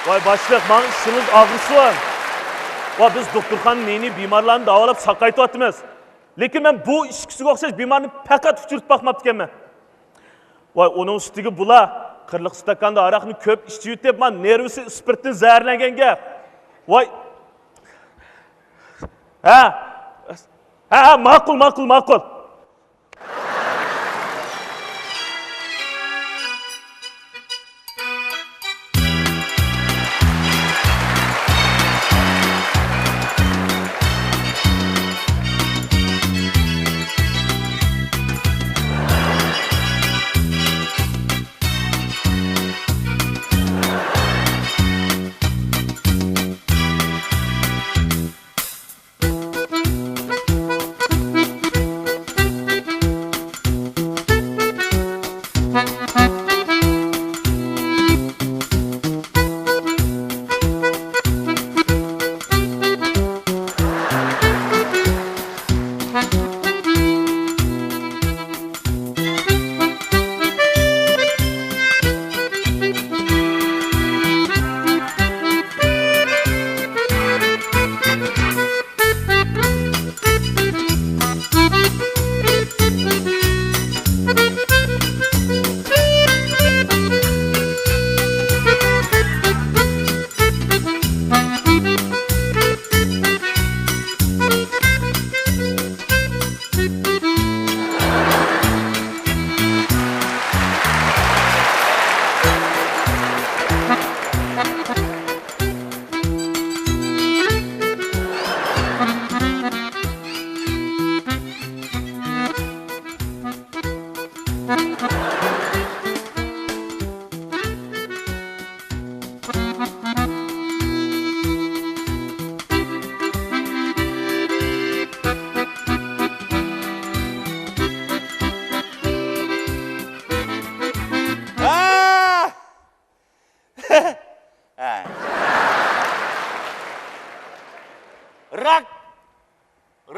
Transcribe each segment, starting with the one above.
Vay başliq, men işimiz ağrısı var. Va biz doktorxonaning neyni bemorlarni davolab saqaytyapmiz. Lekin men bu ishkisiga o'xshash bemorni faqat uchirib boqmabdi ekanman. Voy, uning ustiga bular 40 stakanda aroqni ko'p ichib yutib, men nervisi spirtdan zaharlanganga. Voy. Ha, ma'qul.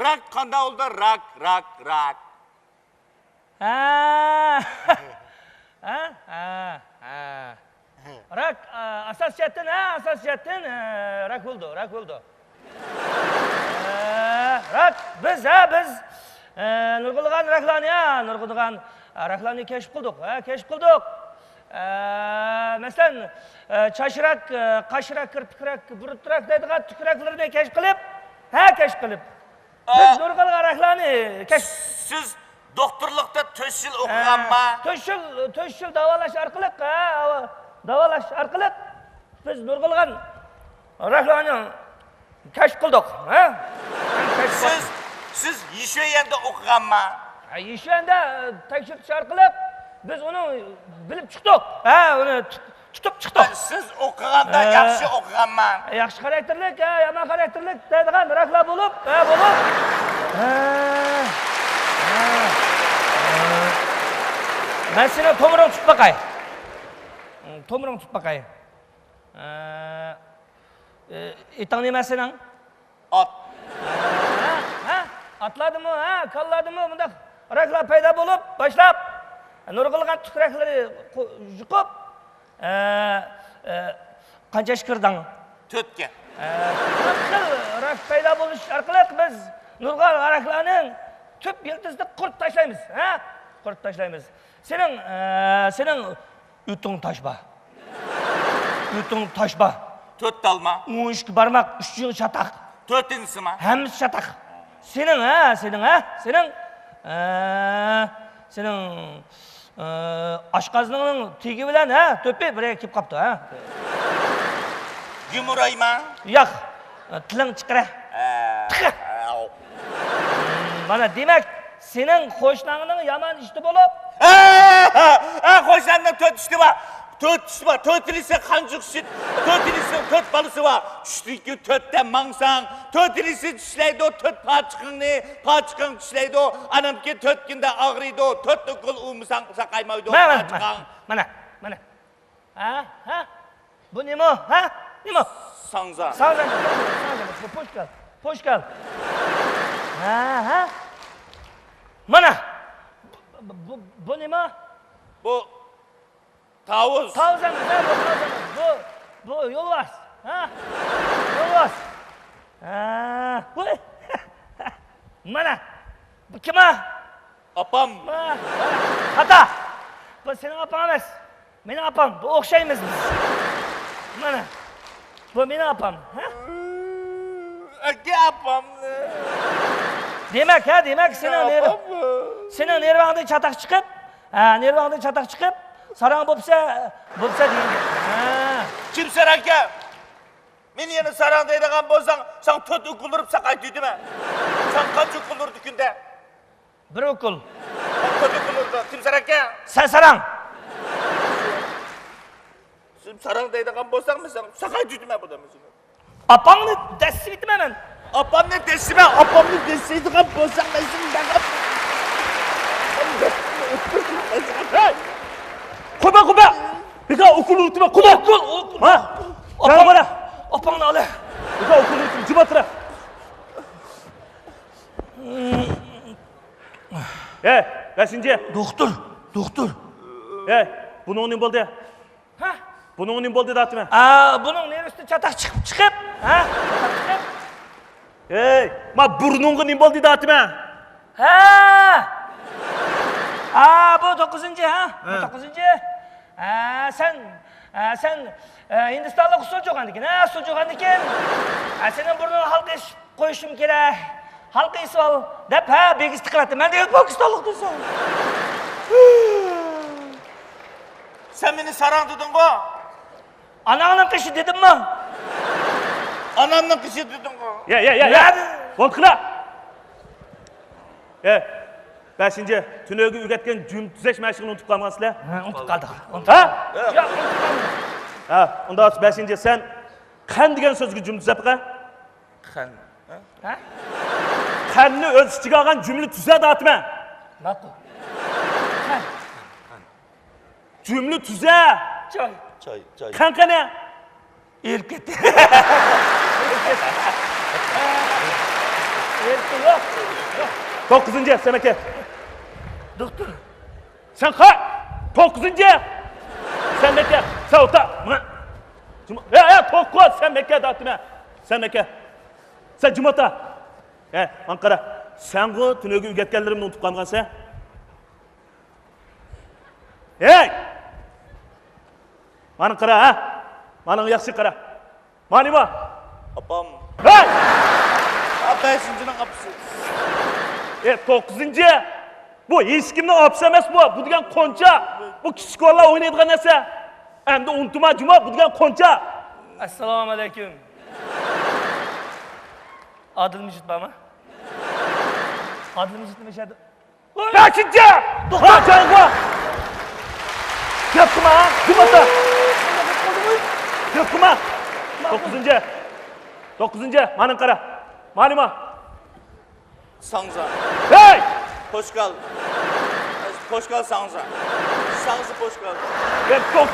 Rak qanda oldu, rak. Rak, asosiyatdan rak oldu. Rak, biz Nurgulgan raklarını keşif kıldık. Mesela çaşırak, kaşırak, kırpırak, burutrak dediğin tüküraklarını keşif kılıp, biz Nurgulgan raklarını keşif... Siz doktorlukta 4 yıl okuyan mı? 4 yıl davalaş arkalık, biz Nurgulgan raklarını keşif kıldık. Siz Yişöyen'de okuyan mı? Yişöyen'de tekşif arkalık, biz onu bilip çıktık. Onu tutup çıktık. Siz okuyanda yaxşı okuyan mı? Yaxşı karakterlik, yaman karakterlik dediğin raklar bulup, ben seni tomuruğunu tut bakayım. İtan ne mesela? At. Atladı mı, kalladı mı, bunda raklar payda bulup, başlap, Nurgulgan tükürekleri yıkıp, kanca şıkırdan? 4 gen. 4 yıl rak payda buluş arkalık biz Nurgulgan raklarının tüp yıldızını kurt taşlayımız. Senin ütün taşba. 4 dalma. 12 barmak, 3 yıl çatak. 4'üncüsü mü? Hemiz çatak. Senin aşkazlığının tigi bilen töpü buraya kip kaptı. Yumurayı mı? Yok, tılın çıkıra. Bana demek senin hoşlanğının yaman işti bulup. Hoşlanğının 4 işti var. 4 ilisi kancık süt, 4 ilisi 4 balısı var. Üçlükü 4'ten mangsan, 4 ilisi düşleydi o 4 paçıkın düşleydi o. Anamki 4 günde ağrıydı o, 4 okul umusan sakaymaydı o paçıkın. Bana. Bu ne mi? Sanza. Hoş gel. Bana. Bu ne mi? Bu tavus. Tavus. Bu yolbaş. Mana. Bu kim ha? Apam. Xata. Bu senin apan emas. Mening apam. Bu o'xshaymiz biz. Mana. Bu mening apam. Ha? Aka apam. Demak, sening nervangdan chataq chiqib, nervangdan chataq chiqib, sarang bo'lsa deydi. Ha. Kimsan aka? Men yana sarang deydigan bo'lsang, sen 4 ukul urib saqaytiydimi? Sen qancha ukul urdi kunda? Bir ukul. 4 ukul urdi. Kimsan aka? Sen sarang. Sen sarang deydigan bo'lsang, sen saqaytiydimi bu da mesela? Apangni dasib etmayman. Apamni desime, apamni deseydigan bo'lsang, men seni Hey! Kuba! Bir daha okul unutma, Kuba! Okul! Ha? Gel bana! Apangni ol. Bir daha okul unutma, cıbatıra! Hey, kaçıncı? Doktor. Hey, bunun ne oldu? Ha? Bunun ne oldu dağıtma? Bunun neresi chataq chiqib, ha? Chataq chiqib. Hey, ma burnunga ne oldu dağıtma? Ha! Bu 9-chi, ha? Bu 9-chi. Sen Hindistonda suv jo'g'andikin, ha? Suv jo'g'andikin. Sening burningni halqash qo'yishim kerak. Halqaysa ol, deb ha, begisti qiladi. Men de Pokistonlik deysan. Sen beni sarang dedin ko. Ananın qishi dedimmi? Anamның kişi dedin ko. Ya. Volkla! Beşinci, tünögü üretken cüm düzeş meşgulunu unutup kalmasıyla. Unutup kaldık. Ha? Ya, unutup kaldık. Ha, onda beşinci, sen kan degen sözgü cüm düzep ka? Kan. Ha? Kanını öz içine algan cümle tüze dağıtma. Nakıl. Cümle tüze. Çay. Kanka ne? Erip gitti. Yok. 9. Semeke. Doktor. Sen kay. 9. Semeke. Sauta. Ya 9. Semeke dağıtma. Semeke. Sen cumata. Ankara. Sen bu tünögü ügetkenlerimini unutup kalmasan. Hey! Manın kara ha? Manın yakşı kara. Mani mi? Apam. Hey! Beşincinin kapısı. 9. Bu hiç kimden hapsemez bu. Bu diyen konca. Bu küçük valla oynaydığı neyse. Hem de unutma cuma bu diyen konca. Assalomu alaykum. Adil Mijit bormi? Adil Mijit nima ishadi? 5. Ha canım bu. Yapma ha. Cumata. Yapma. 9. Manın kara. Malima. Sanza. Hey! Hoş kal. Hoş kal Sanza. Sanza hoş kal. 9.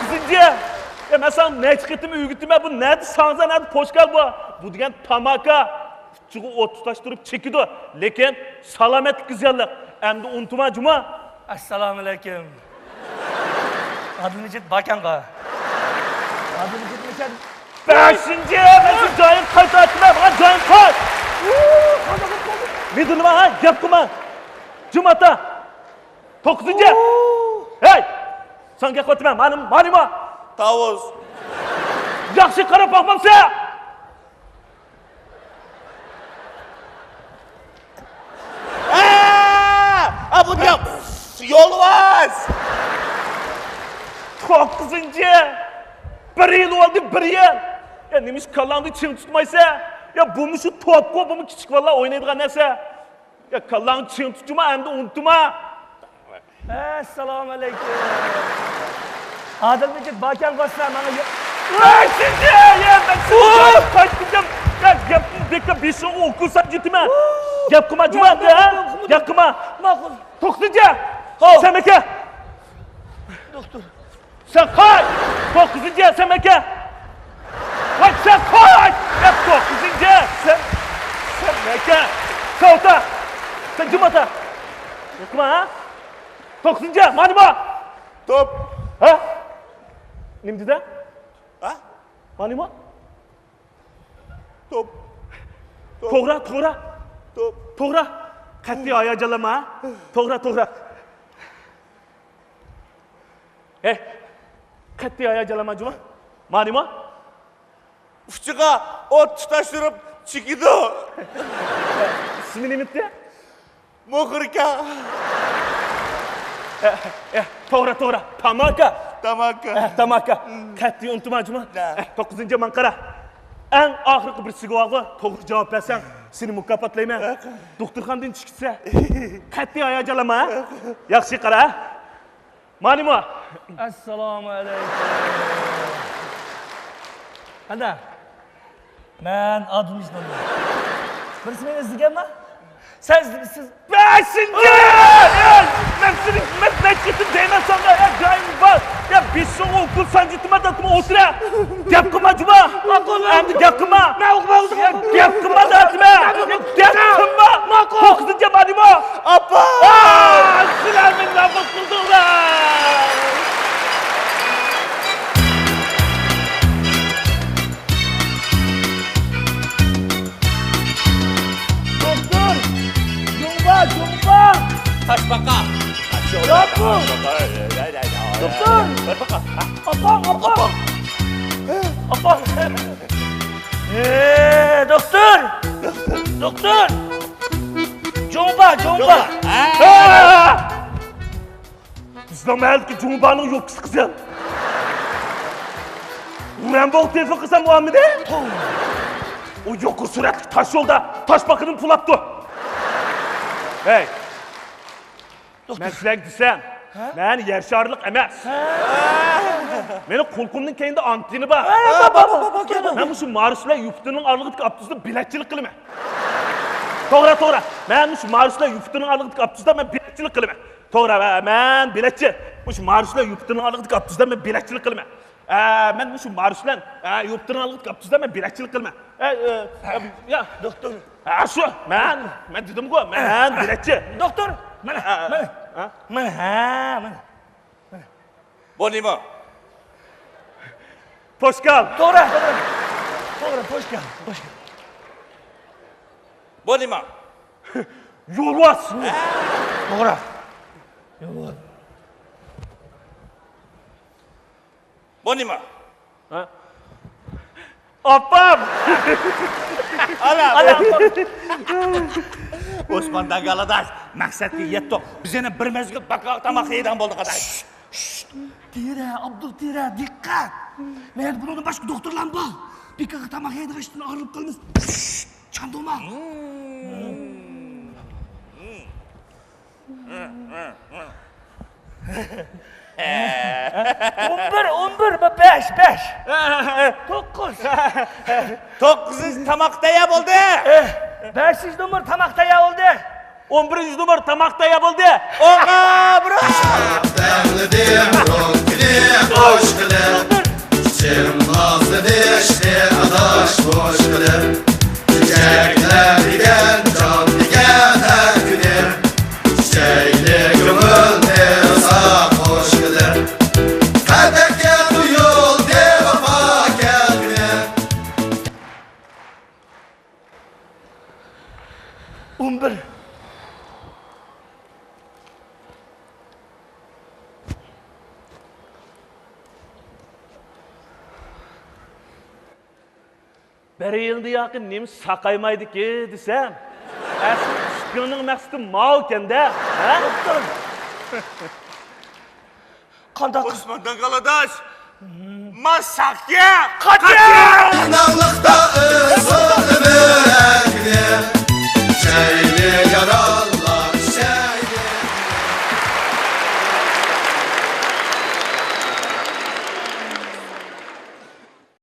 Mesela ne çıkıttımı ügüttüme bu neydi sanza neydi poşkal bu. Bu diyen tamaka. Çünkü o tutaştırıp çekiyor. Lekin salamet güzellik. Hem de unutma cuma. Assalomu alaykum. Adil Mijit bakanqa. Adil Mijit nima ishadi? 5. Mesela cayın kayıt açma. Bana cayın kayıt. Midilme ha. Yapma. Cumata. 9. Hey! Sen gel koyma. Manima. Tavuz. Yaxşı qarab baxmamsa. Bu diyor. Yol var. 9. Bir yıl oldu, bir yıl. Ya neymiş kallandı çın tutmaysa. Ya bu mu şu topku, bu mu küçük valla oynaydığı neyse. Ya kallan çın tutma hem de unutma. Assalomu alaykum. Adil Mijit bakan qo'shsa mana 5. Ya ben size kaçtım. Ya bekle bir şey okursan gitme. Yapma cuma ha. Yapma. ma'qul. 9. Sen meke. Doktor. Sen kay. 9. sen meke. Hadi sen kay. Yap 9. Sen meke. Sauta. Sen cumata. Yapma ha. 9. Manima. Top. Ha? Nimdi de? Ha? Manima. Top. Toğra. Top. Toğra. Qat'iy hayajonlanma. To'g'ri. Qat'iy hayajonlanma Juma. Ma'lummi? Uchiga o't tutashtirib chiqidi. İsmi nimitdi? Muhirka. To'g'ri. Tamaka. Tamaka. Qat'iy unutma Juma. Da. 9-chi manqara. Eng oxirgi bir savolga to'g'ri javob bersang, seni mukofotlayman. Doktorxonadan chiqsa, qat'iy hayajonlanma. Yaxshi qara. Ma'lummi? Assalomu alaykum. Qanda? Men adımızdan. Birisi meni izlaganmi? Sen izlagisiz. 5-chi! Men seni metnetketim deyman sana. Joyim bor. 5 okul sanjitmada o'tira. Gap qilma Juma. Endi gap qilma. Men o'qimayapman. Gap qilma deyapman. Gap qilma. 9-chi ma'lummi? Appa! Sizlar meni nafas qildinglar. Doktor! Jumba! Taşbaka. Doktor! Doktor! Apam! Doktor! Jumba! Bizlemelki Cumba'nın yok kızım. Ben bu telefon kızım Muhammed'e. O yokur süratli taş yolda taş bakının pulattı. Hey. Ben sizlerge desem, ben yarışarlık emez. Benim kulkumdun keyinde anteni var. Ben bu şu Marus'la yuftunun arlıqdık abdüzde biletçilik kılımı. Toğra. Ben şu Marus'la yuftunun arlıqdık abdüzde ben biletçilik kılımı. Toğra, ben biletçi. Bu şu Marus'la yuftunun arlıqdık abdüzde ben biletçilik kılımı. Ben bu şu Marus'la yuftunun arlıqdık abdüzde ben biletçilik kılımı. Ya doktor. Şu, ben dedim ki, ben biletçi. Doktor! Mana. Bonima. Poşkal. To'g'ri, hoş geldin. Bonima. Yolvas. To'g'ri. Bonima. Apam. Ana. Osman Dangaladaş. Maksatga yetdi. Biz yana bir mezgil bakaq tamoq yeydigan bo'ldik adash. Tira, Abdul Tira, dikkat. Men bundan başka doktorlar bor. Bir qaqi tamoq yeydigan ayrılib qolamiz. Chandoma. 11, 5. 9. 9 tamoqda ya bo'ldi. 5 numar tamoqda ya oldu. 11 numara tamakta yapıldı. Oğa bro. Devledim ronkini hoş kılır Çiçeğim nazlı dişli adaş boş kılır Çiçekler diken can diken her günü Çiçekli gümül ne sak hoş kılır Kadeke duyul de vefa kendine 11. Bir yılda yakın neymiş sakaymaydı ki desem. Eski şükürünün məqsidi mağken de. Doktor. Kandak. Osman Dangaladaş. Masakya. Kaçın! İnanlıkta ısır